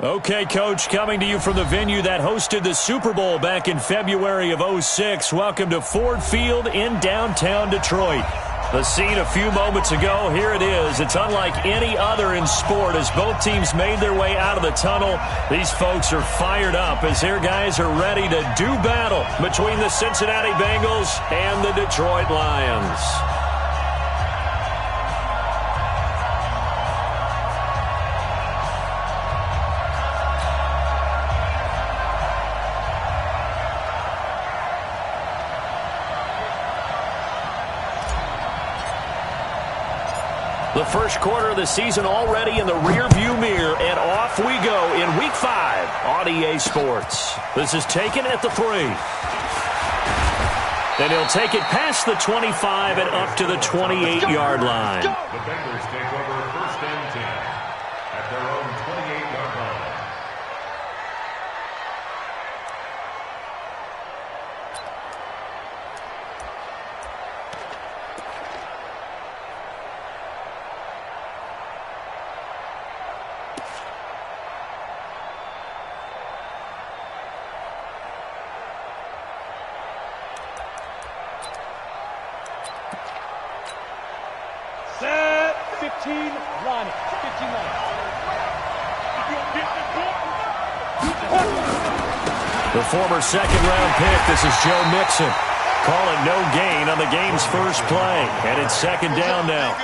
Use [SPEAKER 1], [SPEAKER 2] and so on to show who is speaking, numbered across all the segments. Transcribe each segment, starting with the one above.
[SPEAKER 1] Okay, Coach, coming to you from the venue that hosted the Super Bowl back in February of '06. Welcome to Ford Field in downtown Detroit. The scene a few moments ago, here it is. It's unlike any other in sport as both teams made their way out of the tunnel. These folks are fired up as their guys are ready to do battle between the Cincinnati Bengals and the Detroit Lions. The first quarter of the season already in the rearview mirror, and off we go in Week 5 on EA Sports. This is taken at the 3. And he'll take it past the 25 and up to the 28-yard line.
[SPEAKER 2] The Bengals take over 1st and 10 at their own 28-yard line.
[SPEAKER 3] Set 15 line. 15 line.
[SPEAKER 1] The former second-round pick, this is Joe Mixon. Calling no gain on the game's first play. And it's second down now.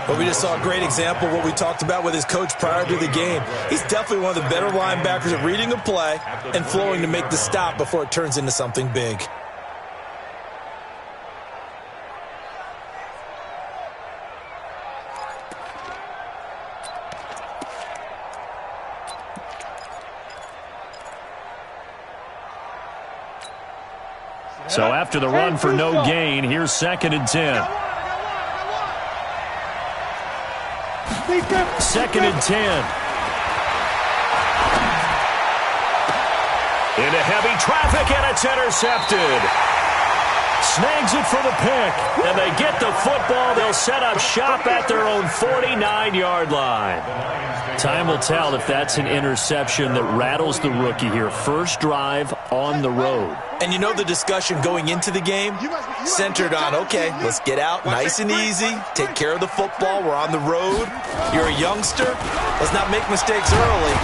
[SPEAKER 4] Well, we just saw a great example of what we talked about with his coach prior to the game. He's definitely one of the better linebackers at reading a play and flowing to make the stop before it turns into something big.
[SPEAKER 1] So after the run for no gain, here's 2nd and 10. 2nd and 10. Into heavy traffic, and it's intercepted. Snags it for the pick, and they get the football. They'll set up shop at their own 49-yard line. Time will tell if that's an interception that rattles the rookie here. First drive on the road.
[SPEAKER 4] And you know the discussion going into the game centered on, okay, let's get out nice and easy, take care of the football, we're on the road, you're a youngster, let's not make mistakes early.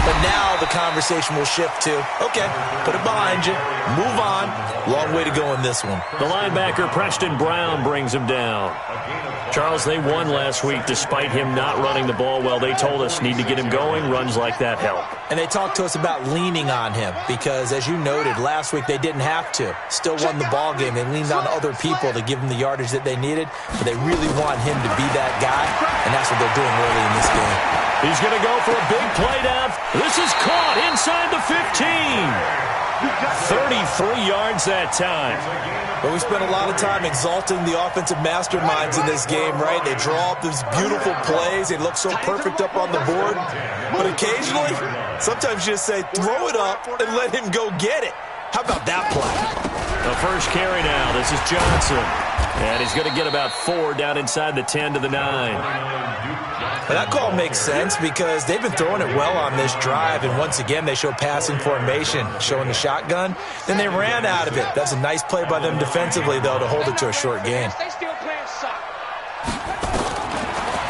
[SPEAKER 4] But now the conversation will shift to, okay, put it behind you, move on, long way to go in this one.
[SPEAKER 1] The linebacker Preston Brown brings him down. Charles, they won last week despite him not running the ball well. They told us need to get him going, runs like that help.
[SPEAKER 4] And they talked to us about leaning on him because, as you noted, last week they didn't have to. Still won the ball game. They leaned on other people to give them the yardage that they needed, but they really want him to be that guy, and that's what they're doing early in this game.
[SPEAKER 1] He's going to go for a big play down. This is caught inside the 15. 33 yards that time.
[SPEAKER 4] But we spent a lot of time exalting the offensive masterminds in this game, right? They draw up these beautiful plays. They look so perfect up on the board. But occasionally, sometimes you just say, throw it up and let him go get it. How about that play?
[SPEAKER 1] The first carry now. This is Johnson. And he's going to get about 4 down inside the 10 to the 9.
[SPEAKER 4] Well, that call makes sense because they've been throwing it well on this drive, and once again they show passing formation, showing the shotgun. Then they ran out of it. That's a nice play by them defensively, though, to hold it to a short gain.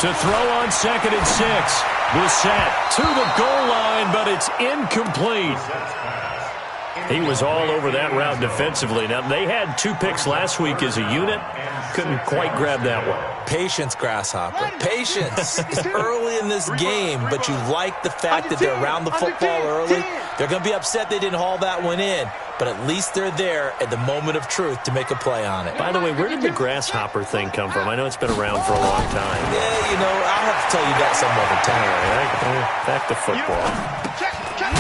[SPEAKER 1] To throw on 2nd and 6. Brissett to the goal line, but it's incomplete. He was all over that route defensively. Now, they had 2 picks last week as a unit. Couldn't quite grab that one.
[SPEAKER 4] Patience, Grasshopper. Patience. It's early in this game, but you like the fact that they're around the football early. They're going to be upset they didn't haul that one in, but at least they're there at the moment of truth to make a play on it.
[SPEAKER 1] By the way, where did the Grasshopper thing come from? I know it's been around for a long time.
[SPEAKER 4] Yeah, you know, I'll have to tell you that some other time.
[SPEAKER 1] All right, back to football.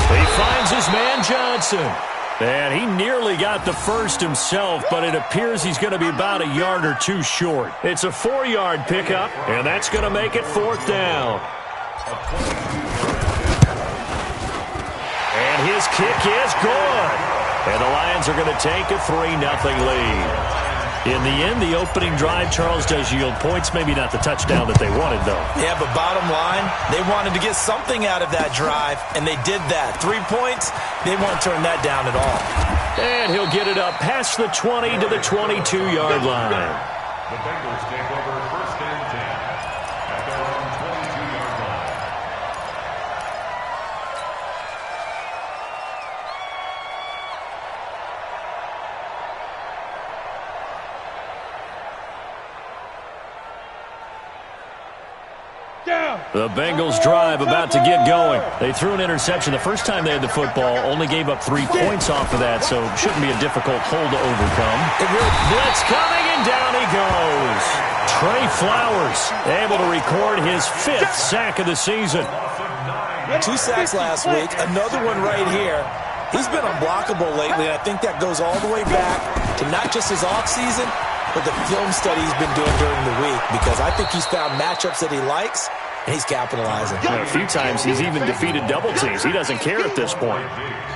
[SPEAKER 1] He finds his man Johnson. And he nearly got the first himself, but it appears he's going to be about a yard or 2 short. It's a 4-yard pickup, and that's going to make it 4th down. And his kick is good. And the Lions are going to take a 3-0 lead. In the end, the opening drive, Charles, does yield points. Maybe not the touchdown that they wanted, though.
[SPEAKER 4] Yeah, but bottom line, they wanted to get something out of that drive, and they did that. 3 points, they won't turn that down at all.
[SPEAKER 1] And he'll get it up past the 20 to the 22-yard line.
[SPEAKER 2] The Bengals take over first and 10 at their own 22-yard line.
[SPEAKER 1] The Bengals drive about to get going. They threw an interception the first time they had the football, only gave up 3 points off of that, so shouldn't be a difficult hole to overcome. Blitz coming, and down he goes. Trey Flowers able to record his 5th sack of the season.
[SPEAKER 4] 2 sacks last week, another one right here. He's been unblockable lately, and I think that goes all the way back to not just his offseason, but the film study he's been doing during the week, because I think he's found matchups that he likes, and he's capitalizing.
[SPEAKER 1] A few times he's even defeated double teams. He doesn't care at this point.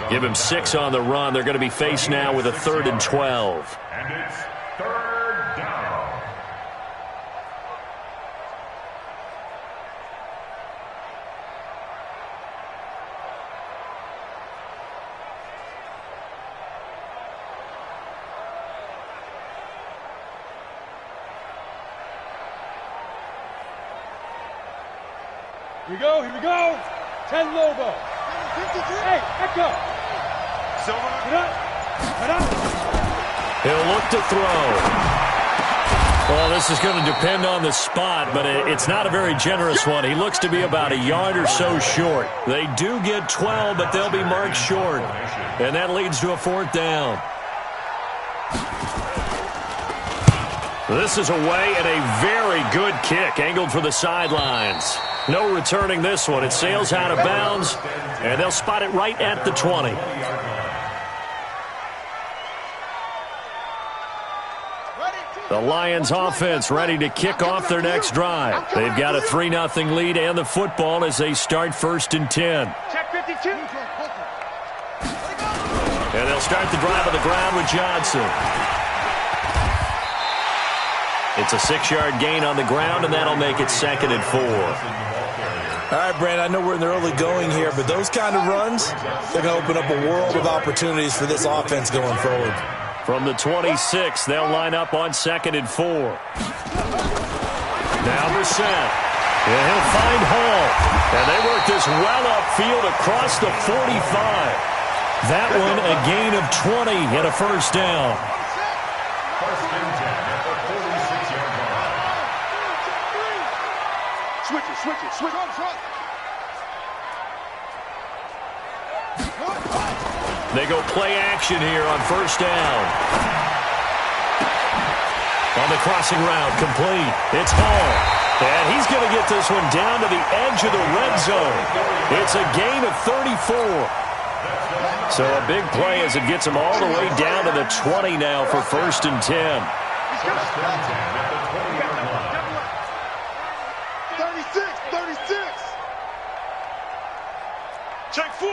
[SPEAKER 1] Give him 6 on the run. They're going to be faced now with a 3rd and 12.
[SPEAKER 2] And it's 3rd down.
[SPEAKER 3] Here we go, here we go. 10 Lobo. 58, Echo. Silver. Put up. Put up.
[SPEAKER 1] He'll look to throw. Well, this is going to depend on the spot, but it's not a very generous one. He looks to be about a yard or so short. They do get 12, but they'll be marked short. And that leads to a 4th down. This is away and a very good kick, angled for the sidelines. No returning this one. It sails out of bounds, and they'll spot it right at the 20. The Lions offense ready to kick off their next drive. They've got a 3-0 lead and the football as they start 1st and 10.
[SPEAKER 3] Check 52.
[SPEAKER 1] And they'll start the drive on the ground with Johnson. It's a 6-yard gain on the ground, and that'll make it 2nd and 4.
[SPEAKER 4] All right, Brandon, I know we're in the early going here, but those kind of runs, they're going to open up a world of opportunities for this offense going forward.
[SPEAKER 1] From the 26, they'll line up on 2nd and 4. Now Brissett. And he'll find Hall. And they work this well upfield across the 45. That one a gain of 20 and a 1st down.
[SPEAKER 2] First and 10 at the 46-yard line.
[SPEAKER 3] Switch on front.
[SPEAKER 1] They go play action here on 1st down. On the crossing route, complete. It's Hall. And he's going to get this one down to the edge of the red zone. It's a gain of 34. So a big play as it gets him all the way down to the 20 now for 1st and 10.
[SPEAKER 2] First and 10 at the 20-yard line.
[SPEAKER 3] 36. Check 4.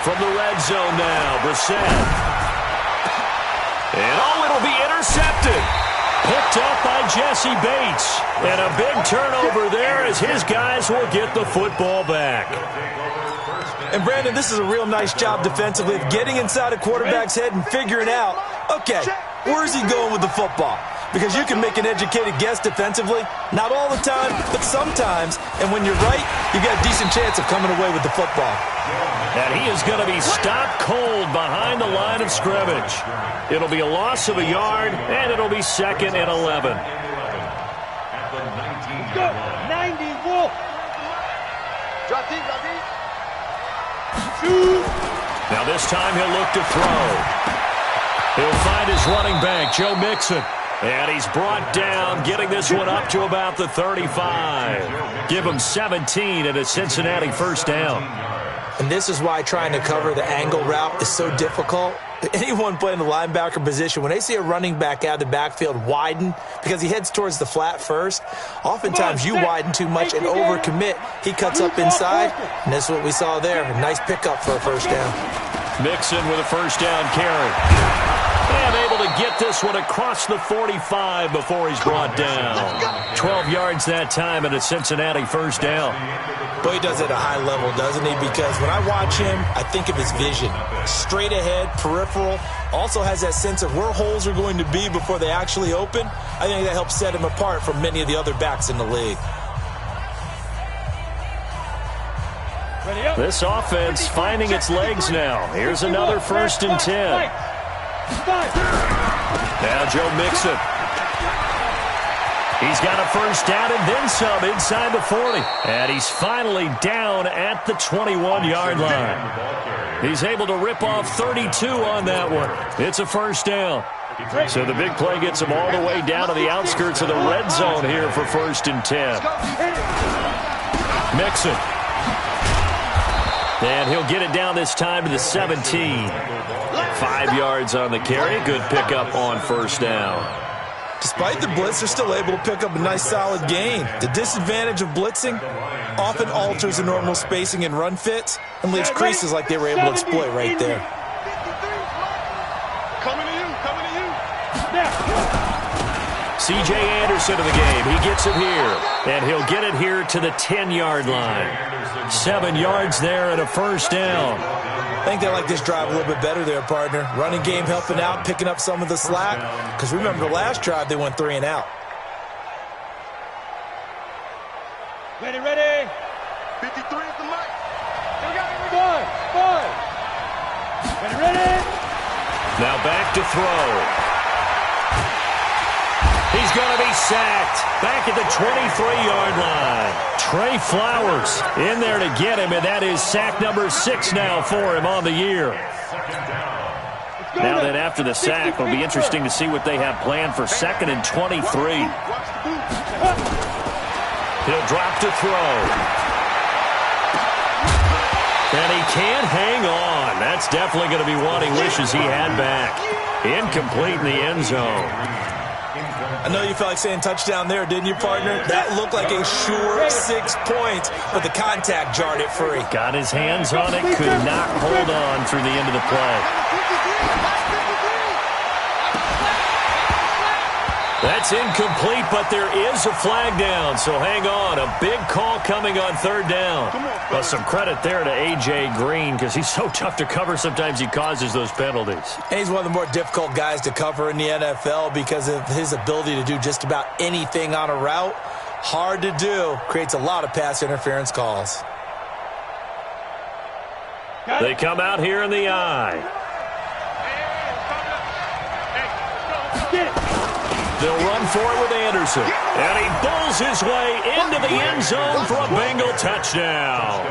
[SPEAKER 1] From the red zone now, Brissett. And it'll be intercepted. Picked up by Jesse Bates. And a big turnover there as his guys will get the football back.
[SPEAKER 4] And, Brandon, this is a real nice job defensively of getting inside a quarterback's head and figuring out, okay, where is he going with the football? Because you can make an educated guess defensively. Not all the time, but sometimes. And when you're right, you got a decent chance of coming away with the football.
[SPEAKER 1] And he is going to be stopped cold behind the line of scrimmage. It'll be a loss of a yard, and it'll be 2nd and 11.
[SPEAKER 2] At the 19-yard
[SPEAKER 3] Go.
[SPEAKER 2] line.
[SPEAKER 3] 90, Wolf. Drop deep.
[SPEAKER 1] Now this time he'll look to throw. He'll find his running back, Joe Mixon. And he's brought down, getting this one up to about the 35. Give him 17 and a Cincinnati 1st down.
[SPEAKER 4] And this is why trying to cover the angle route is so difficult. Anyone playing the linebacker position, when they see a running back out of the backfield widen because he heads towards the flat first, oftentimes you widen too much and overcommit. He cuts up inside, and that's what we saw there. A nice pickup for a 1st down.
[SPEAKER 1] Mixon with a first down carry. And able to get this one across the 45 before he's brought down. 12 yards that time and a Cincinnati first down.
[SPEAKER 4] Boy, he does it at a high level, doesn't he? Because when I watch him, I think of his vision. Straight ahead, peripheral. Also has that sense of where holes are going to be before they actually open. I think that helps set him apart from many of the other backs in the league.
[SPEAKER 1] This offense finding its legs now. Here's another 1st and 10. Now Joe Mixon. He's got a first down and then some inside the 40. And he's finally down at the 21-yard line. He's able to rip off 32 on that one. It's a first down. So the big play gets him all the way down to the outskirts of the red zone here for 1st and 10. Mixon. And he'll get it down this time to the 17. 5 yards on the carry. Good pickup on first down.
[SPEAKER 4] Despite the blitz, they're still able to pick up a nice solid gain. The disadvantage of blitzing often alters the normal spacing and run fits and leaves creases like they were able to exploit right there.
[SPEAKER 3] Coming to you.
[SPEAKER 1] C.J. Anderson in the game. He gets it here. And he'll get it here to the 10-yard line. 7 yards there and a first down.
[SPEAKER 4] I think they like this drive a little bit better there, partner. Running game helping out, picking up some of the slack. Because remember, the last drive they went 3 and out.
[SPEAKER 3] Ready. 53 is the mic. Here we go. 5. Ready.
[SPEAKER 1] Now back to throw. He's going to be sacked back at the 23-yard line. Trey Flowers in there to get him, and that is sack number 6 now for him on the year. Now then, after the sack, it'll be interesting to see what they have planned for 2nd and 23. He'll drop to throw. And he can't hang on. That's definitely going to be one he wishes he had back. Incomplete in the end zone.
[SPEAKER 4] I know you felt like saying touchdown there, didn't you, partner? That looked like a sure 6 points, but the contact jarred it free.
[SPEAKER 1] Got his hands on it, could not hold on through the end of the play. That's incomplete, but there is a flag down, so hang on. A big call coming on 3rd down. Well, some credit there to A.J. Green because he's so tough to cover. Sometimes he causes those penalties.
[SPEAKER 4] And he's one of the more difficult guys to cover in the NFL because of his ability to do just about anything on a route. Hard to do. Creates a lot of pass interference calls.
[SPEAKER 1] They come out here in the eye. They'll run for it with Anderson. And he bulls his way into the end zone for a Bengal touchdown.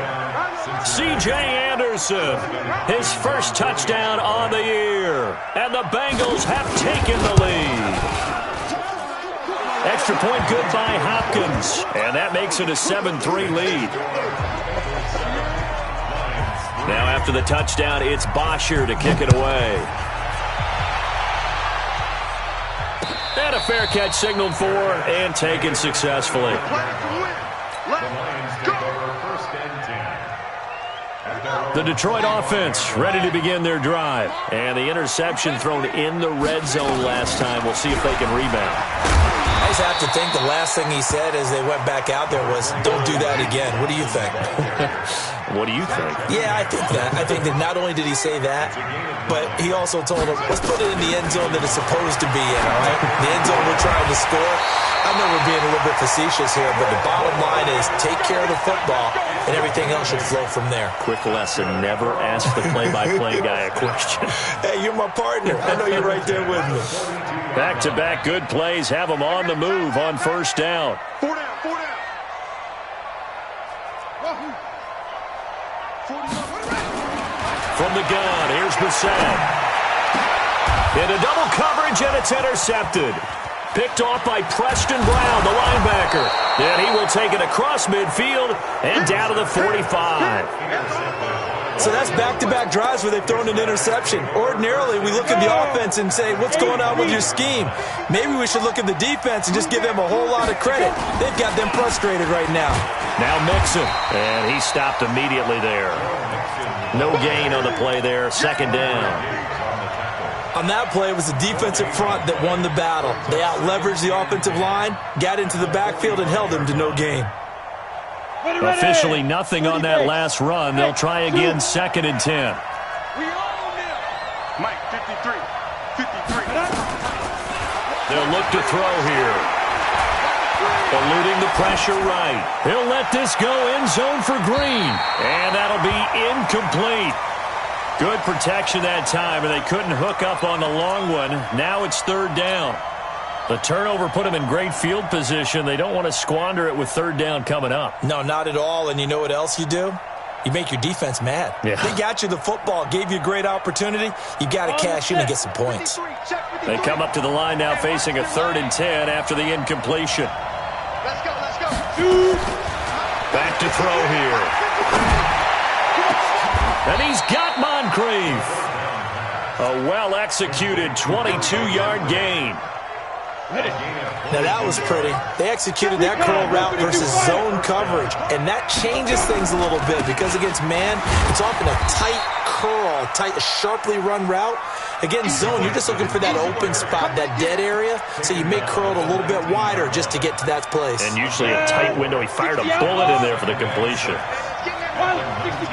[SPEAKER 1] C.J. Anderson, his first touchdown on the year. And the Bengals have taken the lead. Extra point good by Hopkins. And that makes it a 7-3 lead. Now after the touchdown, it's Bosher to kick it away. And a fair catch signaled for and taken successfully. The Detroit offense ready to begin their drive. And the interception thrown in the red zone last time. We'll see if they can rebound.
[SPEAKER 4] I just have to think the last thing he said as they went back out there was, don't do that again. What do you think?
[SPEAKER 1] What do you think?
[SPEAKER 4] Yeah, I think that. I think that not only did he say that, but he also told him, let's put it in the end zone that it's supposed to be in, all right? The end zone we're trying to score. I know we're being a little bit facetious here, but the bottom line is take care of the football, and everything else should flow from there.
[SPEAKER 1] Quick lesson, never ask the play-by-play guy a question.
[SPEAKER 4] Hey, you're my partner. I know you're right there with me.
[SPEAKER 1] Back-to-back good plays have them on the move on 1st down.
[SPEAKER 3] 4 down.
[SPEAKER 1] From the gun, here's Bissett. Into double coverage, and it's intercepted. Picked off by Preston Brown, the linebacker. And he will take it across midfield and down to the 45.
[SPEAKER 4] So that's back-to-back drives where they've thrown an interception. Ordinarily, we look at the offense and say, what's going on with your scheme? Maybe we should look at the defense and just give them a whole lot of credit. They've got them frustrated right now.
[SPEAKER 1] Now Mixon, and he stopped immediately there. No gain on the play there, second down.
[SPEAKER 4] On that play, it was the defensive front that won the battle. They out-leveraged the offensive line, got into the backfield, and held them to no gain.
[SPEAKER 1] Officially nothing on that last run. They'll try again, second and 10.
[SPEAKER 3] Mike, 53. 53.
[SPEAKER 1] They'll look to throw here. Eluding the pressure right. He'll let this go end zone for Green. And that'll be incomplete. Good protection that time, and they couldn't hook up on the long one. Now it's third down. The turnover put them in great field position. They don't want to squander it with third down coming up.
[SPEAKER 4] No, not at all. And you know what else you do? You make your defense mad.
[SPEAKER 1] Yeah.
[SPEAKER 4] They got you the football, gave you a great opportunity. You got to cash in and get some points.
[SPEAKER 1] They come up to the line now facing a third and 10 after the incompletion.
[SPEAKER 3] Let's go, let's go.
[SPEAKER 1] Back to throw here. And he's got Moncrief. A well-executed 22-yard gain.
[SPEAKER 4] Now that was pretty. They executed that curl route versus zone coverage, and that changes things a little bit because against man, it's often a tight curl, a sharply run route. Against zone, you're just looking for that open spot, that dead area, so you make curled a little bit wider just to get to that place.
[SPEAKER 1] And usually a tight window. He fired a bullet in there for the completion.
[SPEAKER 3] 64.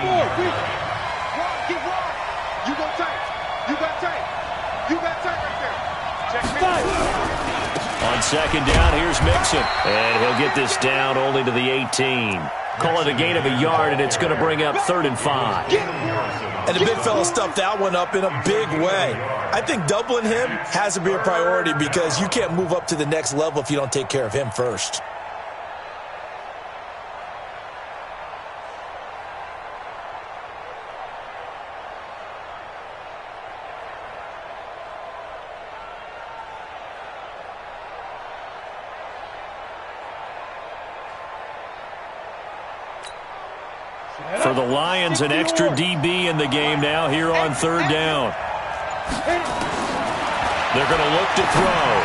[SPEAKER 3] Keep rolling. You go tight. You got tight. You got tight right there. Check me.
[SPEAKER 1] On second down, here's Mixon. And he'll get this down only to the 18. Call it a gain of a yard, and it's going to bring up 3rd and 5.
[SPEAKER 4] And the big fella stuffed that one up in a big way. I think doubling him has to be a priority because you can't move up to the next level if you don't take care of him first.
[SPEAKER 1] For the Lions, an extra DB in the game now here on third down. They're going to look to throw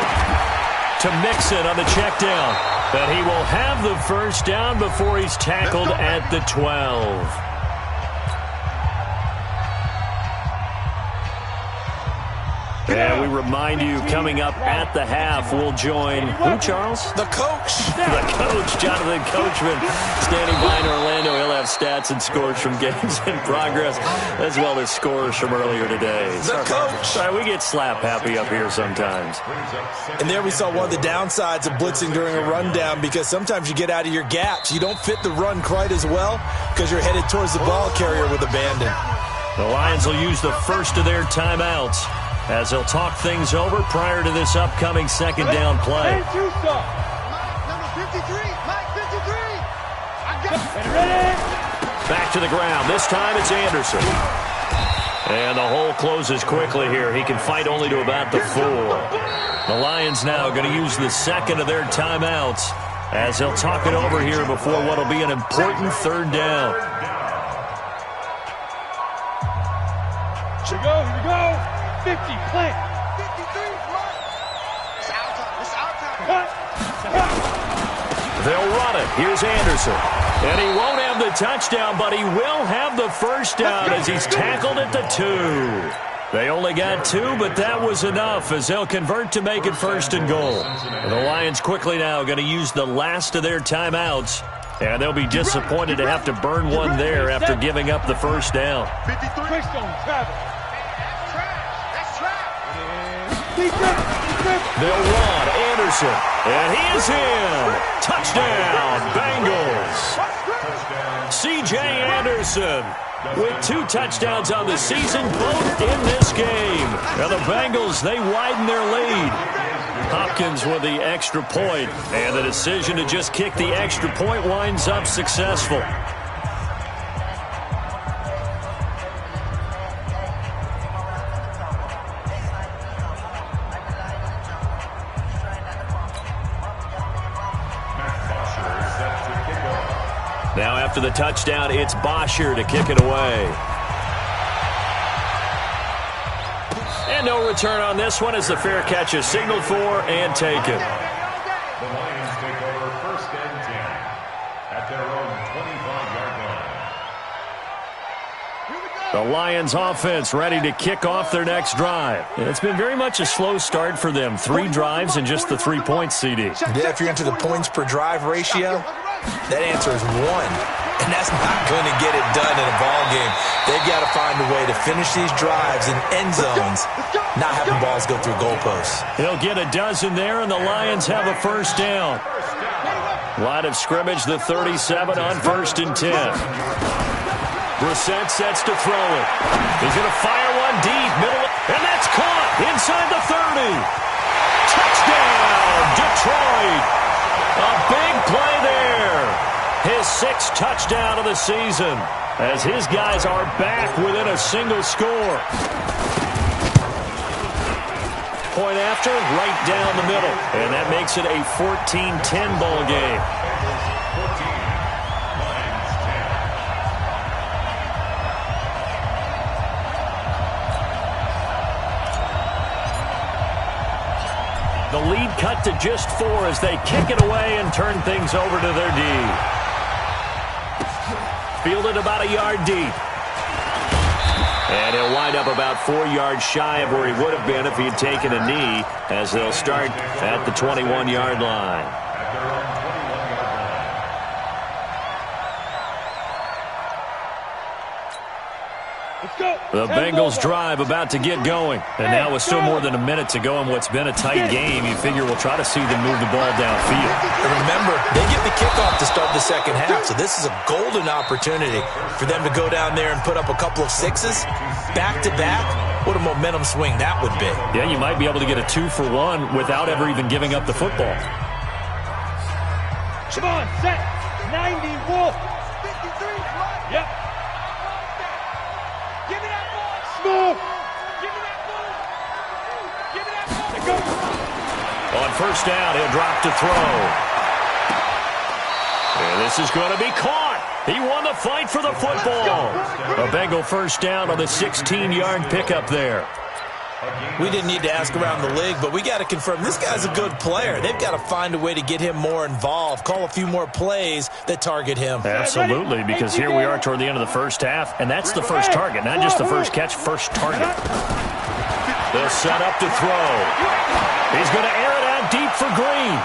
[SPEAKER 1] to Mixon on the check down. But he will have the first down before he's tackled at the 12. And we remind you, coming up at the half, we'll join who, Charles?
[SPEAKER 4] The coach.
[SPEAKER 1] The coach, Jonathan Coachman, standing by in Orlando. He'll have stats and scores from games in progress, as well as scores from earlier today.
[SPEAKER 4] The coach.
[SPEAKER 1] Sorry, we get slap happy up here sometimes.
[SPEAKER 4] And there we saw one of the downsides of blitzing during a rundown because sometimes you get out of your gaps. You don't fit the run quite as well because you're headed towards the ball carrier with abandon.
[SPEAKER 1] The Lions will use the first of their timeouts as they'll talk things over prior to this upcoming second down play.
[SPEAKER 3] Number 53. Mike, 53. I got ready.
[SPEAKER 1] Back to the ground. This time it's Anderson. And the hole closes quickly here. He can fight only to about the 4. The Lions now going to use the second of their timeouts as they'll talk it over here before what will be an important third down.
[SPEAKER 3] Here we go, here we go. 50, play. 53, it's our time, it's our time.
[SPEAKER 1] They'll run it. Here's Anderson. And he won't have the touchdown, but he will have the first down as he's tackled at the 2. They only got 2, but that was enough as they'll convert to make it 1st and goal. And the Lions quickly now going to use the last of their timeouts. And they'll be disappointed to have to burn one there after giving up the first down.
[SPEAKER 3] 53.
[SPEAKER 1] They'll run Anderson, and he is in. Touchdown, Bengals. C.J. Anderson with 2 touchdowns on the season, both in this game. Now the Bengals, they widen their lead. Hopkins with the extra point, and the decision to just kick the extra point winds up successful. Now after the touchdown, it's Bosher to kick it away. And no return on this one as the fair catch is signaled for and taken.
[SPEAKER 2] The Lions take over 1st and 10 at their own 25-yard line.
[SPEAKER 3] Here we go.
[SPEAKER 1] The Lions offense ready to kick off their next drive. It's been very much a slow start for them. 3 drives and just the 3 points, CD.
[SPEAKER 4] Yeah, if you're into the points per drive ratio, that answer is 1. And that's not going to get it done in a ball game. They've got to find a way to finish these drives in end zones, not having balls go through goalposts.
[SPEAKER 1] He'll get a dozen there, and the Lions have a first down. Line of scrimmage, the 37 on 1st and 10. Brissett sets to throw it. He's going to fire one deep, middle, and that's caught inside the 30. Touchdown, Detroit. A big play there. His 6th touchdown of the season as his guys are back within a single score. Point after, right down the middle. And that makes it a 14-10 ball game. The lead cut to just 4 as they kick it away and turn things over to their D. Fielded about a yard deep. And he'll wind up about 4 yards shy of where he would have been if he had taken a knee, as they'll start at the 21-yard line. The Bengals drive about to get going. And now with still more than a minute to go in what's been a tight game, you figure we'll try to see them move the ball downfield.
[SPEAKER 4] And remember, they get the kickoff to start the second half, so this is a golden opportunity for them to go down there and put up a couple of 6s back-to-back. What a momentum swing that would be.
[SPEAKER 1] Yeah, you might be able to get a 2-for-1 without ever even giving up the football.
[SPEAKER 3] Come on, set. 90, Wolf. 53. Yep. Give me that ball. Smooth. Give me that ball. Give me that ball.
[SPEAKER 1] On 1st down, he'll drop to throw. And this is going to be caught. He won the fight for the football. A Bengal first down on the 16-yard pickup there.
[SPEAKER 4] We didn't need to ask around the league, but we got to confirm this guy's a good player. They've got to find a way to get him more involved, call a few more plays that target him.
[SPEAKER 1] Absolutely, because here we are toward the end of the first half, and that's the first target, not just the first catch, first target. They'll set up to throw. He's going to air it out deep for Green.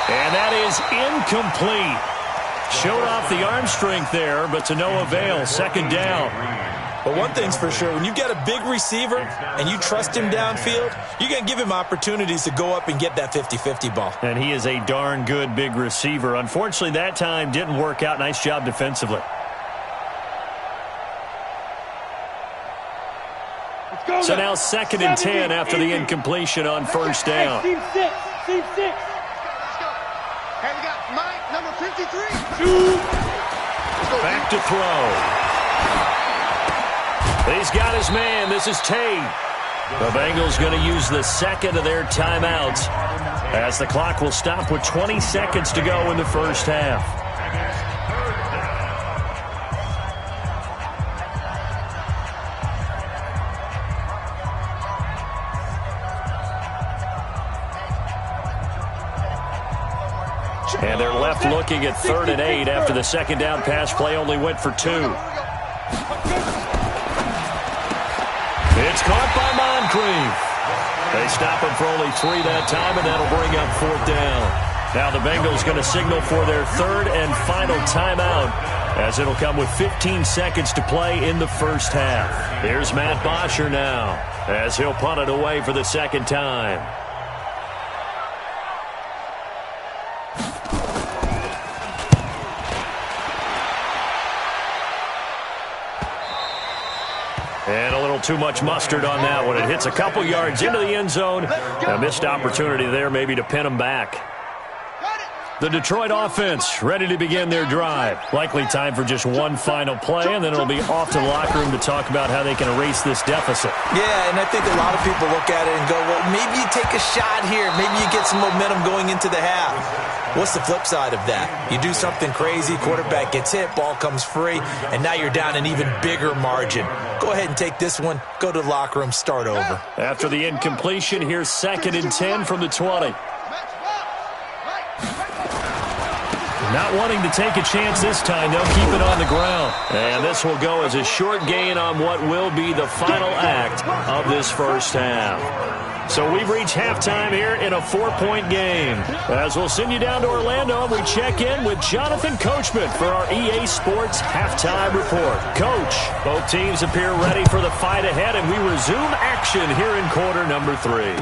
[SPEAKER 1] And that is incomplete. Showed off the arm strength there, but to no avail. 2nd down.
[SPEAKER 4] But one thing's for sure, when you've got a big receiver and you trust him downfield, you're going to give him opportunities to go up and get that 50-50 ball.
[SPEAKER 1] And he is a darn good big receiver. Unfortunately, that time didn't work out. Nice job defensively. So now 2nd and 10 after the incompletion on 1st down.
[SPEAKER 3] Team 6. Team 6. Hey, we got Mike, number 53.
[SPEAKER 1] Back to throw. He's got his man. This is Tate. The Bengals going to use the 2nd of their timeouts as the clock will stop with 20 seconds to go in the first half. And they're left looking at 3rd and 8 after the 2nd down pass play only went for 2. It's caught by Moncrief. They stop him for only 3 that time, and that'll bring up 4th down. Now the Bengals going to signal for their 3rd and final timeout, as it'll come with 15 seconds to play in the first half. Here's Matt Bosher now, as he'll punt it away for the 2nd time. And a little too much mustard on that one. It hits a couple yards into the end zone. A missed opportunity there maybe to pin them back. The Detroit offense ready to begin their drive. Likely time for just one final play, and then it'll be off to the locker room to talk about how they can erase this deficit.
[SPEAKER 4] Yeah, and I think a lot of people look at it and go, well, maybe you take a shot here. Maybe you get some momentum going into the half. What's the flip side of that? You do something crazy, quarterback gets hit, ball comes free, and now you're down an even bigger margin. Go ahead and take this one, go to the locker room, start over.
[SPEAKER 1] After the incompletion, here's 2nd and 10 from the 20. Not wanting to take a chance this time, they'll keep it on the ground. And this will go as a short gain on what will be the final act of this first half. So we've reached halftime here in a 4-point game. As we'll send you down to Orlando, and we check in with Jonathan Coachman for our EA Sports Halftime Report. Coach, both teams appear ready for the fight ahead, and we resume action here in quarter number 3.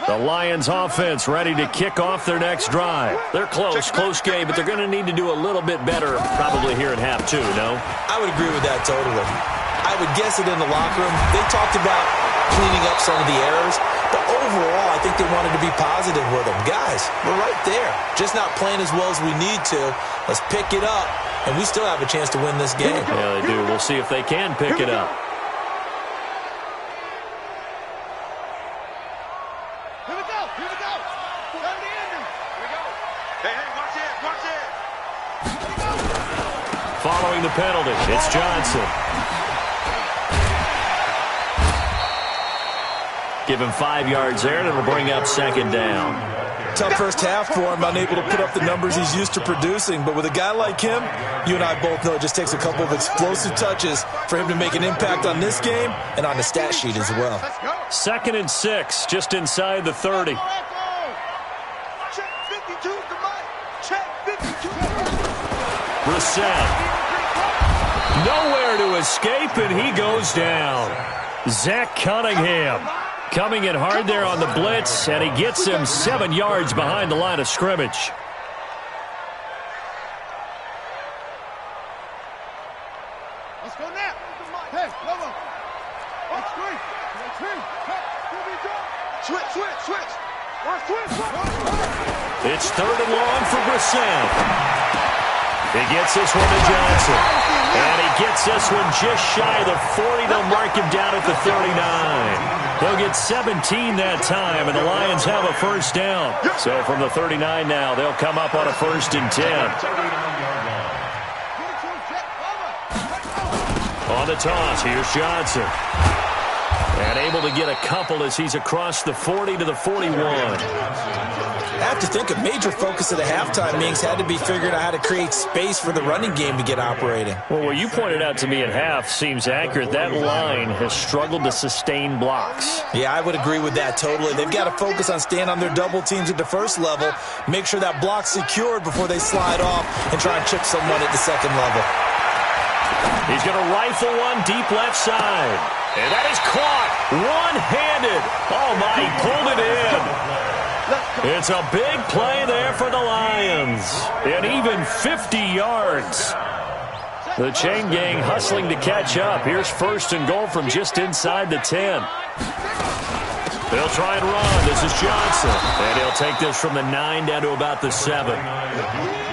[SPEAKER 1] The Lions offense ready to kick off their next drive. They're close game, but they're going to need to do a little bit better probably here in half 2, no?
[SPEAKER 4] I would agree with that totally. I would guess it in the locker room. They talked about cleaning up some of the errors, but overall, I think they wanted to be positive with them. Guys, we're right there. Just not playing as well as we need to. Let's pick it up, and we still have a chance to win this game.
[SPEAKER 1] Yeah, they do. We'll see if they can pick it up. Following the penalty, it's Johnson. Give him 5 yards there, and it'll bring up second down.
[SPEAKER 4] Tough first half for him, unable to put up the numbers he's used to producing. But with a guy like him, you and I both know it just takes a couple of explosive touches for him to make an impact on this game and on the stat sheet as well.
[SPEAKER 1] 2nd and 6, just inside the 30. Brissett. Nowhere to escape, and he goes down. Zach Cunningham coming in hard there on the blitz, and he gets him 7 yards behind the line of scrimmage.
[SPEAKER 3] Let's go now. Hey, come on. Switch.
[SPEAKER 1] It's 3rd and long for Brissett. He gets this one to Johnson. And he gets this one just shy of the 40. They'll mark him down at the 39. They'll get 17 that time, and the Lions have a first down. So from the 39 now, they'll come up on a 1st and 10. On the toss, here's Johnson. And able to get a couple as he's across the 40 to the 41.
[SPEAKER 4] I have to think a major focus of the halftime meetings had to be figuring out how to create space for the running game to get operating.
[SPEAKER 1] Well, what you pointed out to me at half seems accurate. That line has struggled to sustain blocks.
[SPEAKER 4] Yeah, I would agree with that totally. They've got to focus on staying on their double teams at the first level, make sure that block's secured before they slide off and try and chip someone at the second level.
[SPEAKER 1] He's going to rifle one deep left side. And that is caught one-handed. Oh, my, he pulled it in. It's a big play there for the Lions. And even 50 yards. The chain gang hustling to catch up. Here's 1st and goal from just inside the 10. They'll try and run. This is Johnson. And he'll take this from the 9 down to about the 7.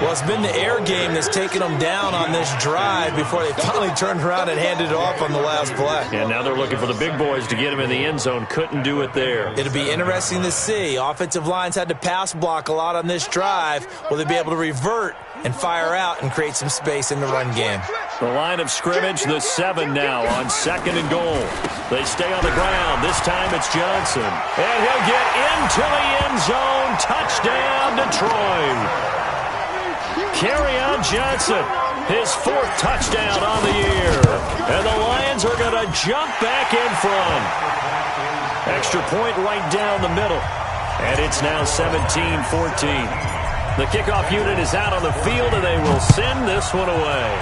[SPEAKER 4] Well, it's been the air game that's taken them down on this drive before they finally turned around and handed it off on the last play.
[SPEAKER 1] And now they're looking for the big boys to get him in the end zone. Couldn't do it there.
[SPEAKER 4] It'll be interesting to see. Offensive lines had to pass block a lot on this drive. Will they be able to revert and fire out and create some space in the run game?
[SPEAKER 1] The line of scrimmage, the 7 now on 2nd and goal. They stay on the ground. This time it's Johnson. And he'll get into the end zone. Touchdown, Detroit. Kerryon Johnson, his 4th touchdown on the year. And the Lions are going to jump back in front. Extra point right down the middle. And it's now 17-14. The kickoff unit is out on the field, and they will send this one away.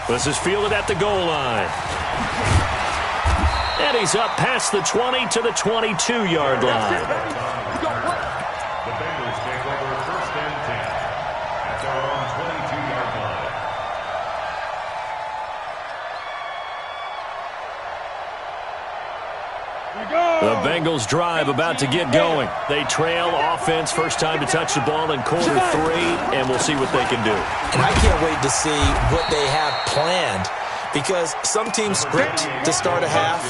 [SPEAKER 1] This is fielded at the goal line. And he's up past the 20 to the 22-yard line.
[SPEAKER 2] The Bengals take over 1st and 10 at their own 22-yard line.
[SPEAKER 1] The Bengals drive about to get going. They trail offense, first time to touch the ball in quarter 3, and we'll see what they can do.
[SPEAKER 4] And I can't wait to see what they have planned, because some teams script to start a half.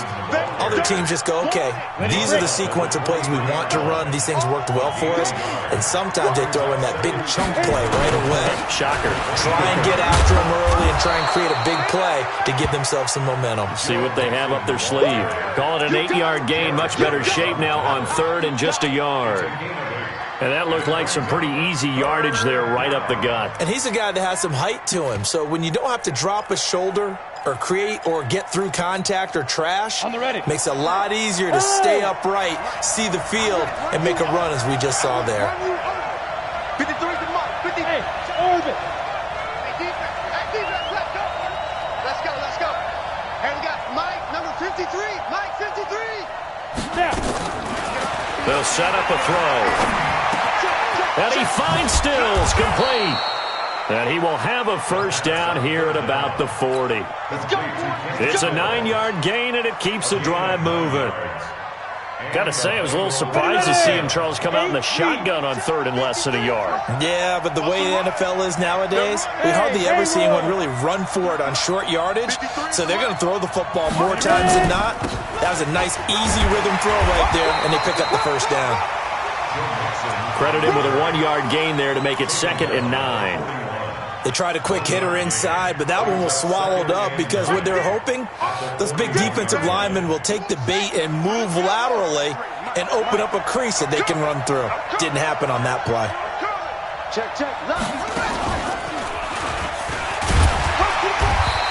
[SPEAKER 4] other teams just go, okay, these are the sequence of plays we want to run. These things worked well for us. And sometimes they throw in that big chunk play right away.
[SPEAKER 1] Shocker.
[SPEAKER 4] Try and get after them early and try and create a big play to give themselves some momentum.
[SPEAKER 1] See what they have up their sleeve. Call it an 8-yard gain. Much better shape now on 3rd and just a yard. And that looked like some pretty easy yardage there right up the gut.
[SPEAKER 4] And he's a guy that has some height to him. So when you don't have to drop a shoulder or create or get through contact or trash, makes it a lot easier to stay upright, see the field, and make a run as we just saw there.
[SPEAKER 3] 53 to Mike. 58 to Orbit. Let's go. And we got Mike, number 53. Mike, 53. Now.
[SPEAKER 1] They'll set up a throw. And he finds Stills, complete. And he will have a first down here at about the 40. It's a 9-yard gain, and it keeps the drive moving. Got to say, I was a little surprised to see him, Charles, come out in the shotgun on 3rd and less than a yard.
[SPEAKER 4] Yeah, but the way the NFL is nowadays, we hardly ever see anyone really run for it on short yardage. So they're going to throw the football more times than not. That was a nice, easy rhythm throw right there, and they pick up the first down.
[SPEAKER 1] Credit him with a 1-yard gain there to make it 2nd and 9.
[SPEAKER 4] They tried a quick hitter inside, but that one was swallowed up because what they're hoping, those big defensive linemen will take the bait and move laterally and open up a crease that they can run through. Didn't happen on that play.
[SPEAKER 3] Check.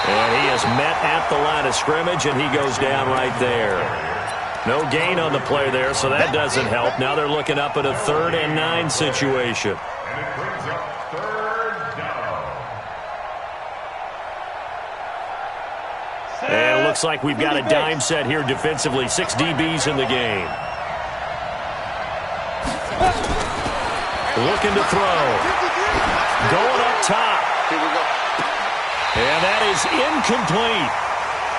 [SPEAKER 1] And he is met at the line of scrimmage, and he goes down right there. No gain on the play there, so that doesn't help. Now they're looking up at a 3rd and 9 situation.
[SPEAKER 2] And it brings up 3rd down.
[SPEAKER 1] And it looks like we've got a dime set here defensively. 6 DBs in the game. Looking to throw. Going up top. And that is incomplete.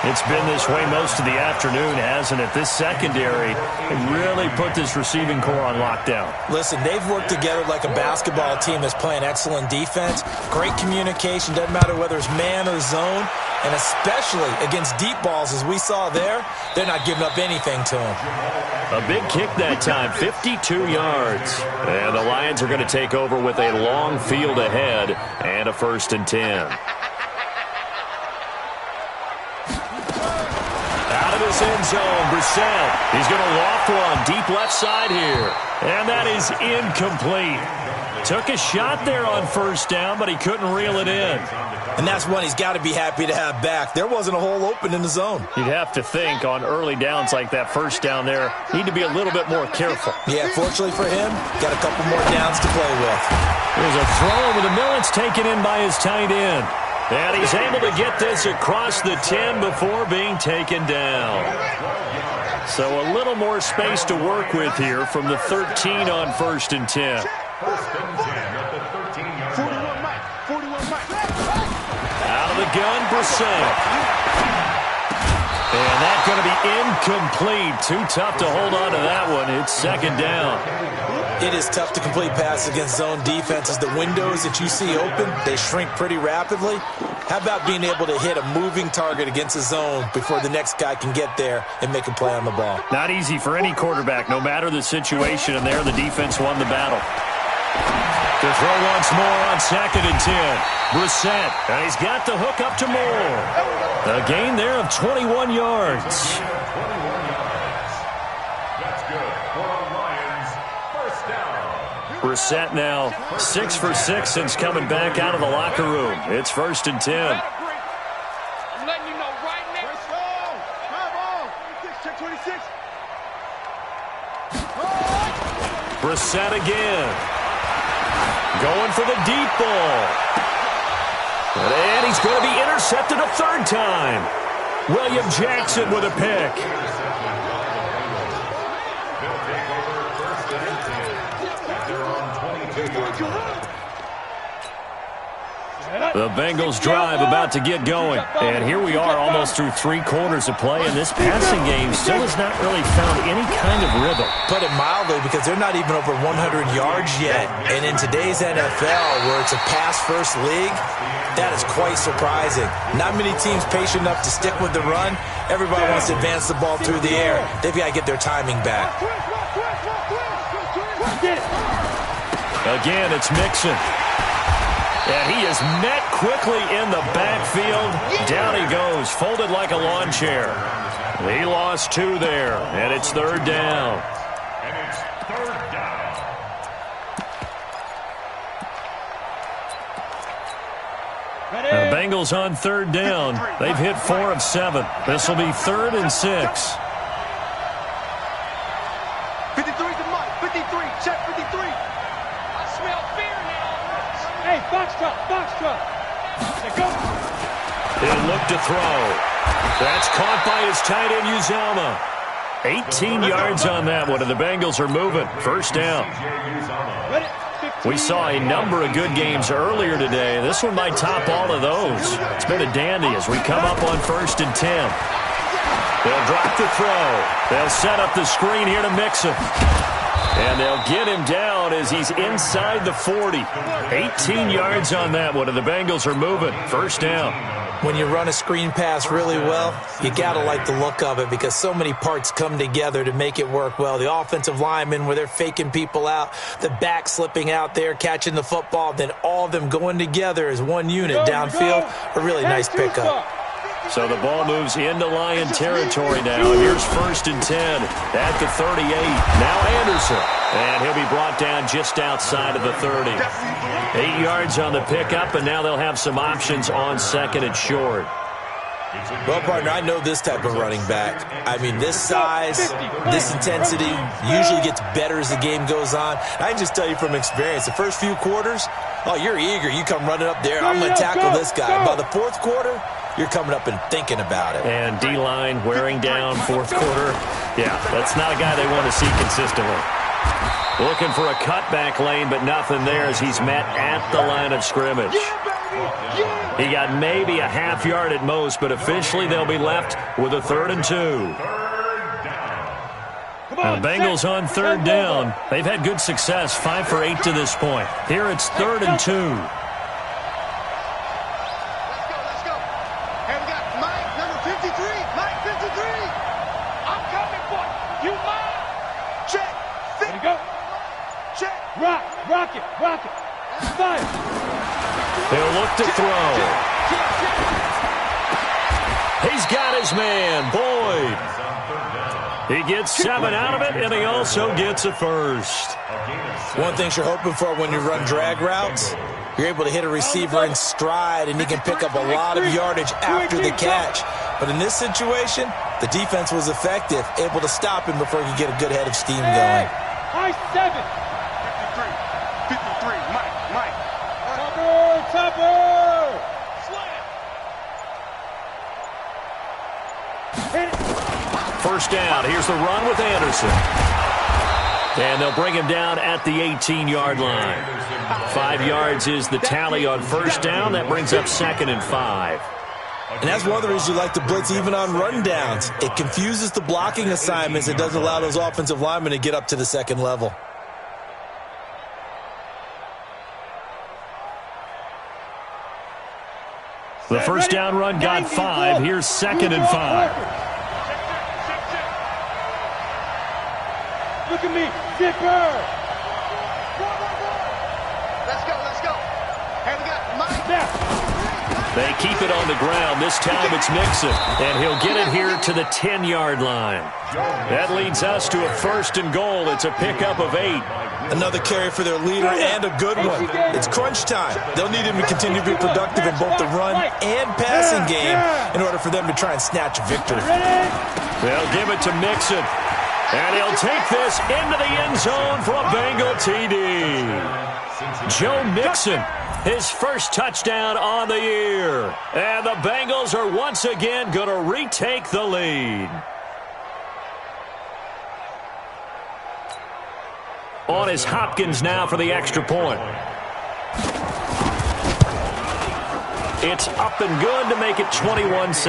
[SPEAKER 1] It's been this way most of the afternoon, hasn't it? This secondary really put this receiving core on lockdown.
[SPEAKER 4] Listen, they've worked together like a basketball team that's playing excellent defense. Great communication, doesn't matter whether it's man or zone. And especially against deep balls, as we saw there, they're not giving up anything to them.
[SPEAKER 1] A big kick that time, 52 yards. And the Lions are going to take over with a long field ahead and a 1st and 10. This end zone, Brissett. He's going to loft one deep left side here. And that is incomplete. Took a shot there on 1st down, but he couldn't reel it in.
[SPEAKER 4] And that's one he's got to be happy to have back. There wasn't a hole open in the zone.
[SPEAKER 1] You'd have to think on early downs like that 1st down there, need to be a little bit more careful.
[SPEAKER 4] Yeah, fortunately for him, got a couple more downs to play with.
[SPEAKER 1] There's a throw over the middle. It's taken in by his tight end. And he's able to get this across the 10 before being taken down. So a little more space to work with here from the 13 on 1st and 10.
[SPEAKER 2] 1st and 10 at the 13-yard
[SPEAKER 3] 41 Mike.
[SPEAKER 1] Out of the gun, Brissett. And that's going to be incomplete. Too tough to hold on to that one. It's 2nd down.
[SPEAKER 4] It is tough to complete passes against zone defenses. The windows that you see open, they shrink pretty rapidly. How about being able to hit a moving target against a zone before the next guy can get there and make a play on the ball?
[SPEAKER 1] Not easy for any quarterback, no matter the situation, and there the defense won the battle. To throw once more on 2nd and 10. Brissett, and he's got the hook up to Moore. A gain there of 21 yards.
[SPEAKER 2] That's good for the Lions. 1st down.
[SPEAKER 1] Brissett now 6 for 6 since coming back out of the locker room. It's 1st and 10.
[SPEAKER 3] I'm letting you know right now. Check 26.
[SPEAKER 1] Brissett again. Going for the deep ball. And he's going to be intercepted a 3rd time. William Jackson with a pick.
[SPEAKER 2] They'll take over 1st and 10 at their own 22-yard line.
[SPEAKER 1] The Bengals drive about to get going. And here we are almost through 3 quarters of play, and this passing game still has not really found any kind of rhythm.
[SPEAKER 4] Put it mildly, because they're not even over 100 yards yet. And in today's NFL, where it's a pass-first league, That is quite surprising. Not many teams patient enough to stick with the run. Everybody wants to advance the ball through the air. They've got to get their timing back.
[SPEAKER 1] Again, it's Mixon. And he is met quickly in the backfield. Down he goes, folded like a lawn chair. He lost 2 there, and it's 3rd down.
[SPEAKER 2] And it's 3rd down.
[SPEAKER 1] The Bengals on 3rd down. They've hit 4 of 7. This will be 3rd and 6.
[SPEAKER 3] 53 to Mike. 53. Check 53. I smell fear now. Hey, box truck. Go.
[SPEAKER 1] He'll look to throw. That's caught by his tight end, Uzama. 18 yards on that one, and the Bengals are moving. 1st down. We saw a number of good games earlier today. This one might top all of those. It's been a dandy as we come up on 1st and 10. They'll drop the throw. They'll set up the screen here to Mixon. And they'll get him down as he's inside the 40. 18 yards on that one, and the Bengals are moving. 1st down.
[SPEAKER 4] When you run a screen pass really well, you got to like the look of it because so many parts come together to make it work well. The offensive linemen where they're faking people out, the back slipping out there, catching the football, then all of them going together as one unit downfield. A really nice pickup.
[SPEAKER 1] So the ball moves into Lion territory now. Here's 1st and 10 at the 38. Now Anderson. And he'll be brought down just outside of the 30. 8 yards on the pickup, and now they'll have some options on 2nd and short.
[SPEAKER 4] Well, partner, I know this type of running back. I mean, this size, this intensity usually gets better as the game goes on. I can just tell you from experience, the first few quarters, oh, you're eager. You come running up there, I'm going to tackle this guy. By the 4th quarter, you're coming up and thinking about it.
[SPEAKER 1] And D-line wearing down 4th quarter. Yeah, that's not a guy they want to see consistently. Looking for a cutback lane, but nothing there as he's met at the line of scrimmage. He got maybe a half yard at most, but officially they'll be left with a 3rd and 2. Now, Bengals on 3rd down. They've had good success, 5 for 8 to this point. Here it's 3rd and 2.
[SPEAKER 3] Let's go. And we got Mike, number 53. Mike, 53. I'm coming for you. Mike. Check. There you go. Check. Rock it. Fire.
[SPEAKER 1] He'll look to throw. He's got his man, Boyd. He gets 7 out of it, and he also gets a 1st.
[SPEAKER 4] One thing you're hoping for when you run drag routes, you're able to hit a receiver in stride, and he can pick up a lot of yardage after the catch. But in this situation, the defense was effective, able to stop him before he could get a good head of steam going.
[SPEAKER 3] High 7. 53. Mike. Topper. Slam.
[SPEAKER 1] 1st down. Here's the run with Anderson. And they'll bring him down at the 18-yard line. 5 yards is the tally on 1st down. That brings up 2nd and 5.
[SPEAKER 4] And that's one of the reasons you like to blitz even on run downs. It confuses the blocking assignments. It doesn't allow those offensive linemen to get up to the 2nd level.
[SPEAKER 1] The 1st down run got 5. Here's 2nd and 5.
[SPEAKER 3] Look at me. Zipper. Let's go. And we got Mike.
[SPEAKER 1] They keep it on the ground. This time it's Mixon. And he'll get it here to the 10-yard line. That leads us to a 1st and goal. It's a pickup of 8.
[SPEAKER 4] Another carry for their leader and a good one. It's crunch time. They'll need him to continue to be productive in both the run and passing game in order for them to try and snatch a victory.
[SPEAKER 1] They'll give it to Mixon. And he'll take this into the end zone for a Bengal TD. Joe Mixon, his 1st touchdown on the year. And the Bengals are once again going to retake the lead. On is Hopkins now for the extra point. It's up and good to make it 21-17.
[SPEAKER 2] Makes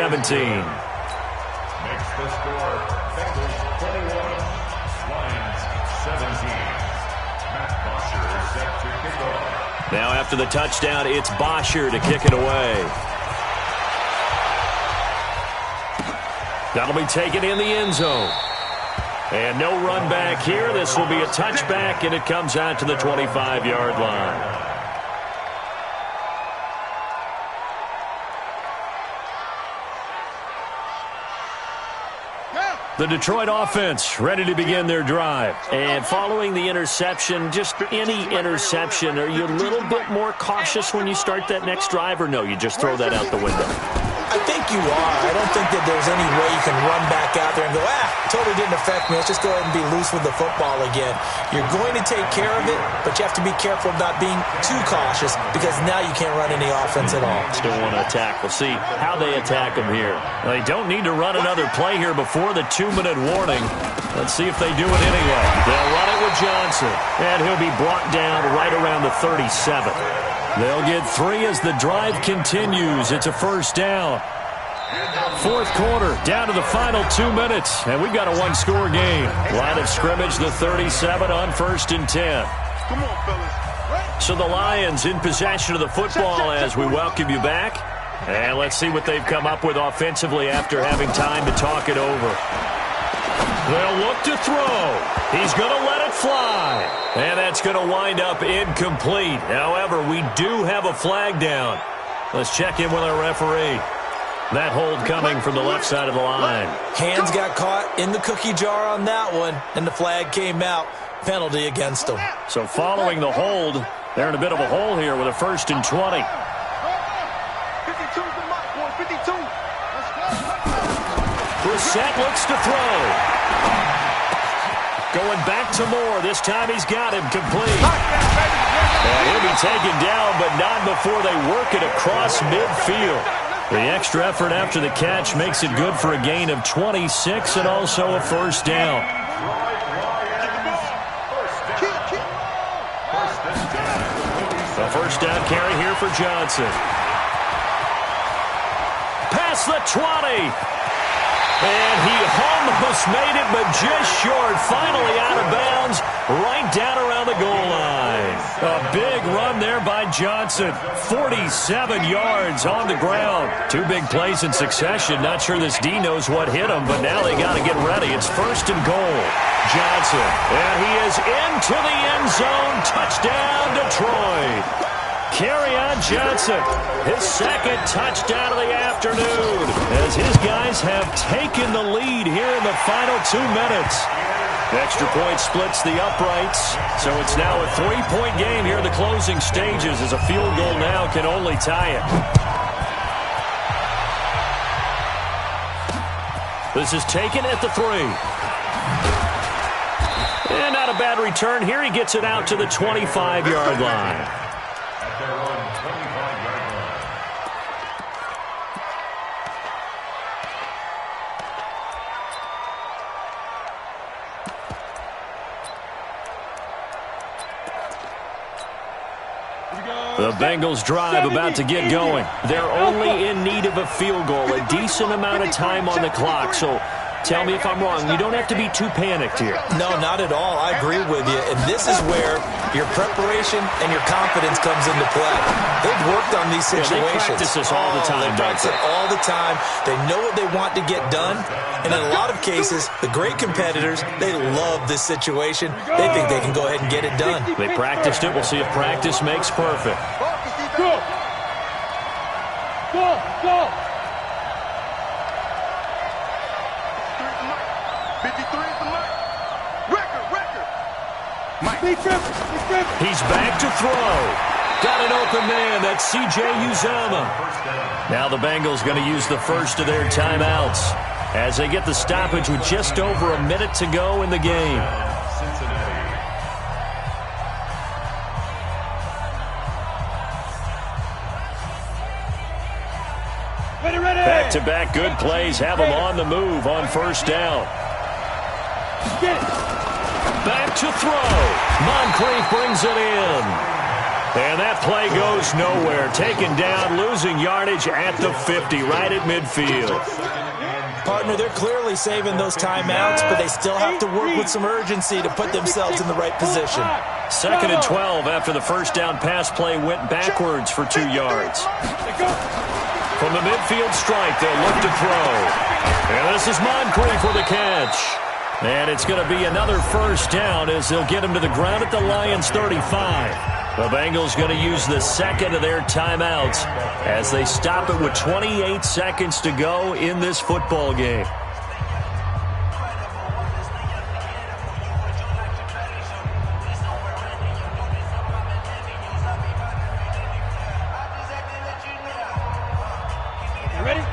[SPEAKER 2] the score Bengals 21, Lions 17. Matt Foster is set to kick off.
[SPEAKER 1] Now after the touchdown, it's Bosher to kick it away. That'll be taken in the end zone. And no run back here. This will be a touchback, and it comes out to the 25-yard line. The Detroit offense ready to begin their drive. And following the interception, just any interception, are you a little bit more cautious when you start that next drive, or no, you just throw that out the window?
[SPEAKER 4] I think you are. I don't think that there's any way you can run back out there and go, totally didn't affect me. Let's just go ahead and be loose with the football again. You're going to take care of it, but you have to be careful about being too cautious because now you can't run any offense at all.
[SPEAKER 1] Still want to attack. We'll see how they attack them here. They don't need to run another play here before the 2-minute warning. Let's see if they do it anyway. They'll run it with Johnson, and he'll be brought down right around the 37. They'll get 3 as the drive continues. It's a first down. Fourth quarter, down to the final 2 minutes, and we've got a one-score game. Line of scrimmage, the 37 on 1st and 10.
[SPEAKER 3] Come on, fellas.
[SPEAKER 1] So the Lions in possession of the football as we welcome you back. And let's see what they've come up with offensively after having time to talk it over. They'll look to throw. He's going to let it fly. And that's going to wind up incomplete. However, we do have a flag down. Let's check in with our referee. That hold coming from the left side of the line.
[SPEAKER 4] Hands got caught in the cookie jar on that one, and the flag came out. Penalty against them.
[SPEAKER 1] So following the hold, they're in a bit of a hole here with a 1st and 20.
[SPEAKER 3] 52's the mark, boy. 52.
[SPEAKER 1] Brissett looks to throw. Going back to Moore. This time he's got him complete. And he'll be taken down, but not before they work it across midfield. The extra effort after the catch makes it good for a gain of 26 and also a first down. A first down carry here for Johnson. Past the 20. And he almost made it, but just short. Finally out of bounds, right down around the goal line. A big run there by Johnson. 47 yards on the ground. 2 big plays in succession. Not sure this D knows what hit him, but now they got to get ready. It's 1st and goal. Johnson, and he is into the end zone. Touchdown, Detroit. Kerryon Johnson, his 2nd touchdown of the afternoon, as his guys have taken the lead here in the final 2 minutes. Extra point splits the uprights, so it's now a 3-point game here in the closing stages, as a field goal now can only tie it. This is taken at the 3. And not a bad return here. He gets it out to the 25-yard line.
[SPEAKER 2] Their own 25-yard line.
[SPEAKER 1] The Bengals drive about to get going. They're only in need of a field goal, a decent amount of time on the clock. So tell me if I'm wrong. You don't have to be too panicked here.
[SPEAKER 4] No, not at all. I agree with you. And this is where your preparation and your confidence comes into play. They've worked on these situations.
[SPEAKER 1] Yeah, they practice this all the time.
[SPEAKER 4] They practice it all the time. They know what they want to get done. And in a lot of cases, the great competitors, they love this situation. They think they can go ahead and get it done.
[SPEAKER 1] They practiced it. We'll see if practice makes perfect.
[SPEAKER 3] Go. Go. Go. 53 is the mark. Record. Mike.
[SPEAKER 1] He's back to throw. Got an open man. That's C.J. Uzomah. Now the Bengals going to use the first of their timeouts as they get the stoppage with just over a minute to go in the game. Back-to-back good plays have them on the move on first down. Back to throw. Moncrief brings it in. And that play goes nowhere. Taken down, losing yardage at the 50, right at midfield.
[SPEAKER 4] Partner, they're clearly saving those timeouts, but they still have to work with some urgency to put themselves in the right position.
[SPEAKER 1] 2nd and 12 after the first down pass play went backwards for 2 yards. From the midfield stripe, they'll look to throw. And this is Moncrief for the catch. And it's going to be another first down as they'll get him to the ground at the Lions' 35. The Bengals going to use the second of their timeouts as they stop it with 28 seconds to go in this football game.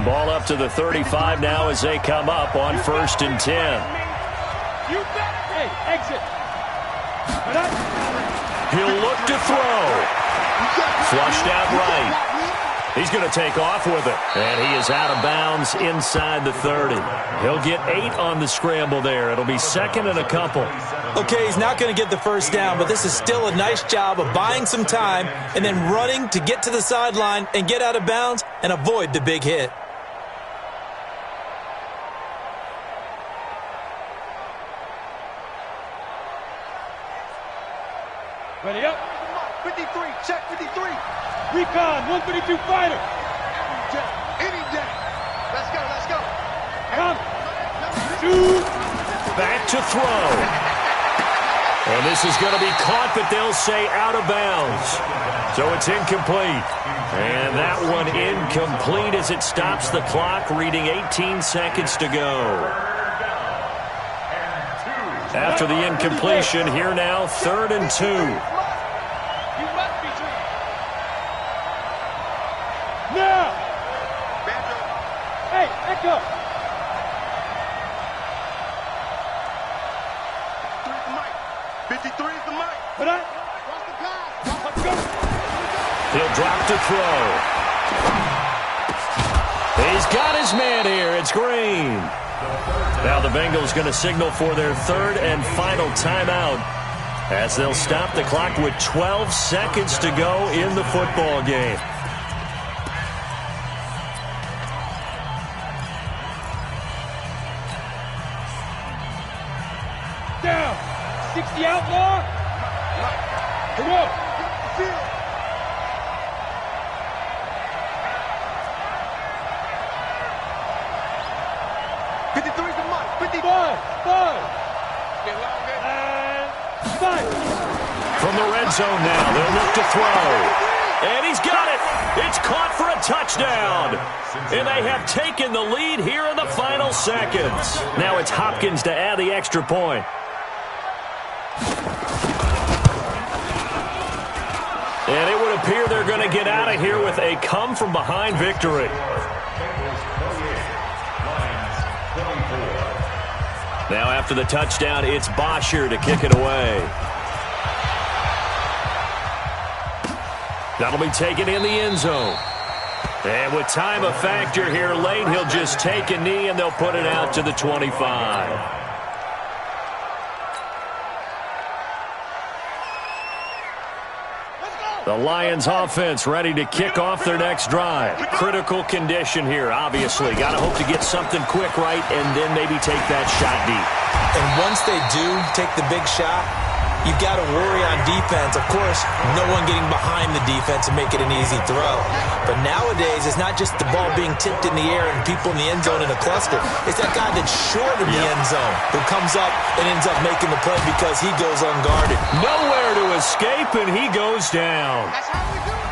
[SPEAKER 1] Ball up to the 35 now as they come up on 1st and 10.
[SPEAKER 3] You better. Hey, exit.
[SPEAKER 1] He'll look to throw. Flushed out right. He's going to take off with it. And he is out of bounds inside the 30. He'll get 8 on the scramble there. It'll be 2nd and a couple.
[SPEAKER 4] Okay, he's not going to get the first down, but this is still a nice job of buying some time and then running to get to the sideline and get out of bounds and avoid the big hit.
[SPEAKER 3] Ready up. 53. Check 53. Recon. 152 fighter. Every day. Any day. Let's go. Let's go. Come. 2.
[SPEAKER 1] Back to throw. And this is going to be caught, but they'll say out of bounds. So it's incomplete. And that one incomplete as it stops the clock, reading 18 seconds to go. After the incompletion, here now, 3rd and 2.
[SPEAKER 3] You must be true. Now. Hey, echo. 53 is the mic. But I. Watch the pass. Let's go.
[SPEAKER 1] He'll drop to throw. He's got his man here. It's Green. Now the Bengals going to signal for their 3rd and final timeout as they'll stop the clock with 12 seconds to go in the football game.
[SPEAKER 3] Down. 60 outlaw. Come on. Field.
[SPEAKER 1] From the red zone now, they'll look to throw. And he's got it. It's caught for a touchdown. And they have taken the lead here in the final seconds. Now it's Hopkins to add the extra point. And it would appear they're going to get out of here with a come-from-behind victory. Now after the touchdown, it's Bosher to kick it away. That'll be taken in the end zone. And with time a factor here late, he'll just take a knee and they'll put it out to the 25. The Lions offense ready to kick off their next drive. Critical condition here, obviously. Got to hope to get something quick right and then maybe take that shot deep.
[SPEAKER 4] And once they do take the big shot, you've got to worry on defense. Of course, no one getting behind the defense and make it an easy throw. But nowadays, it's not just the ball being tipped in the air and people in the end zone in a cluster. It's that guy that's short of the end zone who comes up and ends up making the play because he goes unguarded.
[SPEAKER 1] Nowhere to escape, and he goes down.
[SPEAKER 3] That's how we do it.